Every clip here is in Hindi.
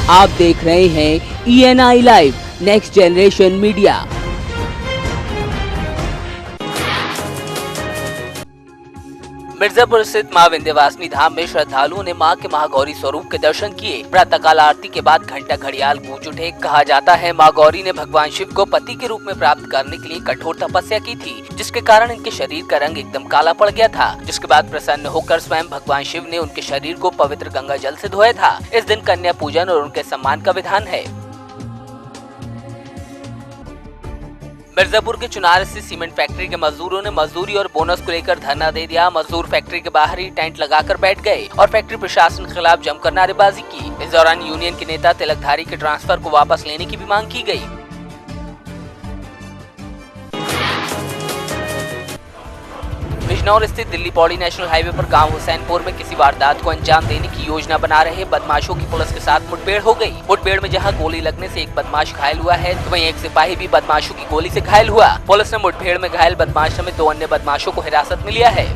आप देख रहे हैं ENI live next generation media. Mirzapur स्थित मां विंध्यवासिनी धाम में श्रद्धालुओं ने मां के महागौरी स्वरूप के दर्शन किए। प्रातःकाल आरती के बाद घंटा घड़ियाल गूंज उठे। कहा जाता है मां गौरी ने भगवान शिव को पति के रूप में प्राप्त करने के लिए कठोर तपस्या की थी, जिसके कारण इनके शरीर का रंग एकदम काला पड़ गया था। जिसके बाद प्रसन्न होकर स्वयं भगवान शिव ने उनके शरीर को पवित्र गंगा जल से धोया था। इस दिन कन्या पूजन और उनके सम्मान का विधान है। मिर्जापुर के चुनार स्थित सीमेंट फैक्ट्री के मजदूरों ने मजदूरी और बोनस को लेकर धरना दे दिया। मजदूर फैक्ट्री के बाहर ही टेंट लगाकर बैठ गए और फैक्ट्री प्रशासन के खिलाफ जमकर नारेबाजी की। इस दौरान यूनियन के नेता तिलकधारी के ट्रांसफर को वापस लेने की भी मांग की गई। बिजनौर स्थित दिल्ली पौड़ी नेशनल हाईवे पर गांव हुसैनपुर में किसी वारदात को अंजाम देने की योजना बना रहे बदमाशों की पुलिस के साथ मुठभेड़ हो गई। मुठभेड़ में जहां गोली लगने से एक बदमाश घायल हुआ है, तो वहीं एक सिपाही भी बदमाशों की गोली से घायल हुआ। पुलिस ने मुठभेड़ में घायल बदमाश समेत 2 अन्य बदमाशों को हिरासत में लिया है।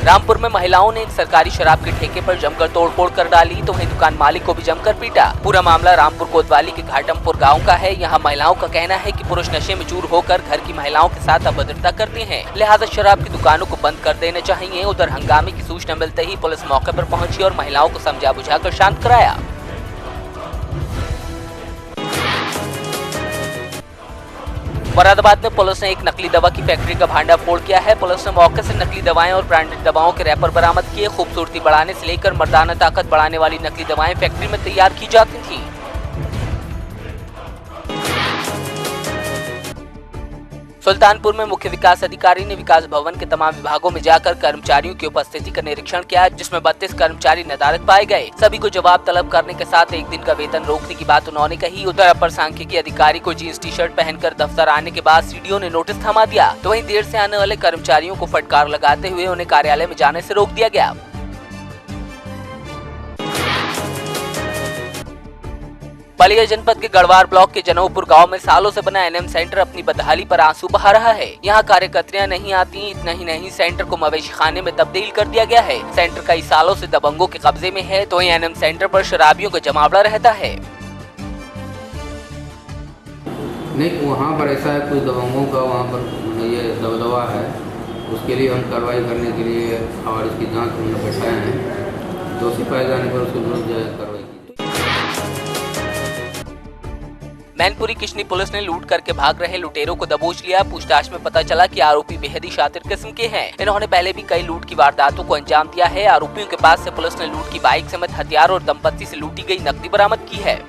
रामपुर में महिलाओं ने एक सरकारी शराब के ठेके पर जमकर तोड़फोड़ कर डाली, तो वहीं दुकान मालिक को भी जमकर पीटा। पूरा मामला रामपुर कोतवाली के घाटमपुर गांव का है। यहां महिलाओं का कहना है कि पुरुष नशे में चूर होकर घर की महिलाओं के साथ अभद्रता करते हैं, लिहाजा शराब की दुकानों को बंद कर देना चाहिए। उधर हंगामे की सूचना मिलते ही पुलिस मौके पर पहुंची और महिलाओं को समझा बुझाकर शांत कराया। मुरादाबाद में पुलिस ने एक नकली दवा की फैक्ट्री का भांडाफोड़ किया है। पुलिस ने मौके से नकली दवाएं और ब्रांडेड दवाओं के रैपर बरामद किए। खूबसूरती बढ़ाने से लेकर मर्दाना ताकत बढ़ाने वाली नकली दवाएं फैक्ट्री में तैयार की जाती थी। सुल्तानपुर में मुख्य विकास अधिकारी ने विकास भवन के तमाम विभागों में जाकर कर्मचारियों की उपस्थिति का निरीक्षण किया, जिसमें 32 कर्मचारी नदारद पाए गए। सभी को जवाब तलब करने के साथ एक दिन का वेतन रोकने की बात उन्होंने कही। उधर अपर सांख्यिकी अधिकारी को जींस टी शर्ट पहनकर दफ्तर आने के बाद सीडीओ ने नोटिस थमा दिया, तो वहीं देर से आने वाले कर्मचारियों को फटकार लगाते हुए उन्हें कार्यालय में जाने से रोक दिया गया। बलिया जनपद के गढ़वार ब्लॉक के जनोपुर गांव में सालों से बना एनएम सेंटर अपनी बदहाली पर आंसू बहा रहा है। यहां कार्यकर्तियां नहीं आती, इतना ही नहीं सेंटर को मवेशी खाने में तब्दील कर दिया गया है। सेंटर कई सालों से दबंगों के कब्जे में है, तो एनएम सेंटर पर शराबियों का जमावड़ा रहता है। नहीं, वहाँ पर ऐसा है, कुछ दबंगों का वहाँ पर ये दबदबा है, उसके लिए हम कार्रवाई करने के लिए और इसकी जाँच में बैठाए हैं। दोषी पाए जाने पर उसके विरुद्ध कार्रवाई की। मैनपुरी किशनी पुलिस ने लूट करके भाग रहे लुटेरों को दबोच लिया। पूछताछ में पता चला कि आरोपी बेहद ही शातिर किस्म के हैं। इन्होंने पहले भी कई लूट की वारदातों को अंजाम दिया है। आरोपियों के पास से पुलिस ने लूट की बाइक समेत हथियार और दंपत्ति से लूटी गई नकदी बरामद की है।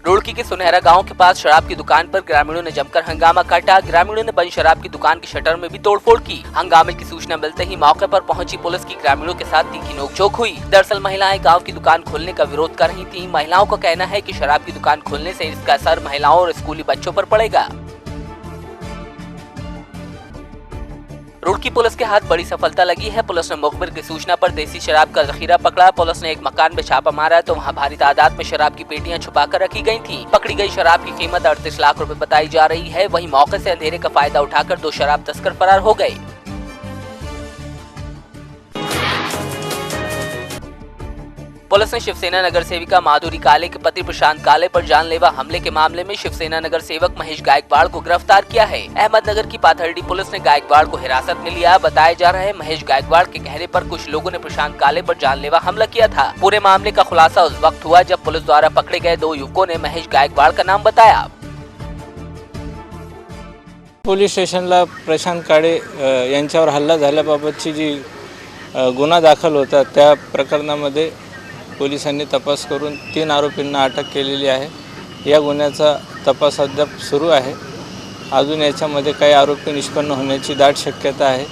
रुड़की के सुनहरा गांव के पास शराब की दुकान पर ग्रामीणों ने जमकर हंगामा काटा। ग्रामीणों ने बंद शराब की दुकान के शटर में भी तोड़फोड़ की। हंगामे की सूचना मिलते ही मौके पर पहुंची पुलिस की ग्रामीणों के साथ तीखी नोकझोंक हुई। दरअसल महिलाएं गांव की दुकान खोलने का विरोध कर रही थीं। महिलाओं का कहना है कि शराब की दुकान खोलने से इसका असर महिलाओं और स्कूली बच्चों पर पड़ेगा। रुड़की पुलिस के हाथ बड़ी सफलता लगी है। पुलिस ने मुखबिर की सूचना पर देसी शराब का जखीरा पकड़ा। पुलिस ने एक मकान में छापा मारा, तो वहां भारी तादाद में शराब की पेटियां छुपा कर रखी गई थी। पकड़ी गई शराब की कीमत 38 लाख रुपए बताई जा रही है। वहीं मौके से अंधेरे का फायदा उठाकर 2 शराब तस्कर फरार हो गए। पुलिस ने शिवसेना नगर सेविका माधुरी काले के पति प्रशांत काले पर जानलेवा हमले के मामले में शिवसेना नगर सेवक महेश गायकवाड़ को गिरफ्तार किया है। अहमदनगर की पाथर्डी पुलिस ने गायकवाड़ को हिरासत में लिया। बताया जा रहा है महेश गायकवाड़ के कहने पर कुछ लोगों ने प्रशांत काले पर जानलेवा हमला किया था। पूरे मामले का खुलासा उस वक्त हुआ जब पुलिस द्वारा पकड़े गए 2 युवकों ने महेश गायकवाड़ का नाम बताया। पोलीस स्टेशनला प्रशांत काळे यांच्यावर हल्ला झाल्याबाबतची जी गुन्हा दाखल होता, त्या प्रकरणामध्ये पोलिसांनी तपास करून 3 आरोपींना अटक केलेली आहे। या गुन्ह्याचा तपास अद्याप सुरू आहे। अजून याच्यामध्ये काही आरोपी निष्पन्न होण्याची दाट शक्यता आहे।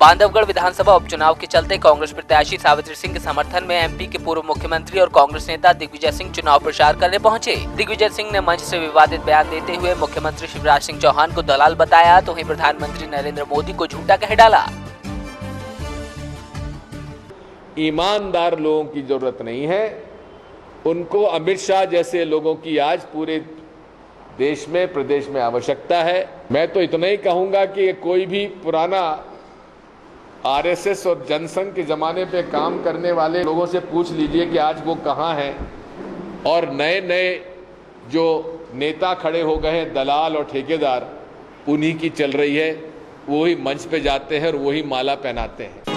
बांधवगढ़ विधानसभा उपचुनाव के चलते कांग्रेस प्रत्याशी सावित्री सिंह के समर्थन में एमपी के पूर्व मुख्यमंत्री और कांग्रेस नेता दिग्विजय सिंह चुनाव प्रचार करने पहुंचे। दिग्विजय सिंह ने मंच से विवादित बयान देते हुए मुख्यमंत्री शिवराज सिंह चौहान को दलाल बताया, तो वहीं प्रधानमंत्री नरेंद्र मोदी को झूठा कह डाला। ईमानदार लोगों की जरूरत नहीं है, उनको अमित शाह जैसे लोगों की आज पूरे देश में, प्रदेश में आवश्यकता है। मैं तो इतना ही कहूंगा कि कोई भी पुराना आरएसएस और जनसंघ के जमाने पे काम करने वाले लोगों से पूछ लीजिए कि आज वो कहाँ हैं, और नए नए जो नेता खड़े हो गए हैं, दलाल और ठेकेदार, उन्हीं की चल रही है। वही मंच पे जाते हैं और वही माला पहनाते हैं।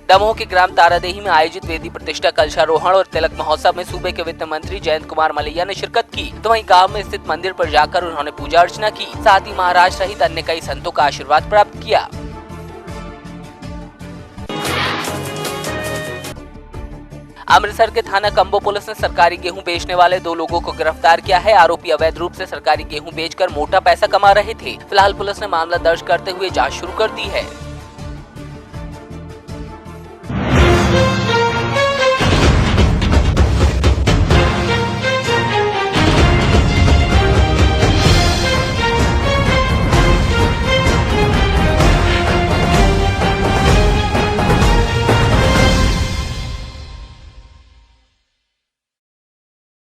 दमोह के ग्राम तारादेही में आयोजित वेदी प्रतिष्ठा कलशारोहण और तिलक महोत्सव में सूबे के वित्त मंत्री जयंत कुमार मलैया ने शिरकत की। तो वहीं गांव में स्थित मंदिर पर जाकर उन्होंने पूजा अर्चना की। साथ ही महाराज सहित अन्य कई संतों का आशीर्वाद प्राप्त किया। अमृतसर के थाना कंबो पुलिस ने सरकारी गेहूं बेचने वाले 2 लोगों को गिरफ्तार किया है। आरोपी अवैध रूप से सरकारी गेहूं बेचकर मोटा पैसा कमा रहे थे। फिलहाल पुलिस ने मामला दर्ज करते हुए जांच शुरू कर दी है।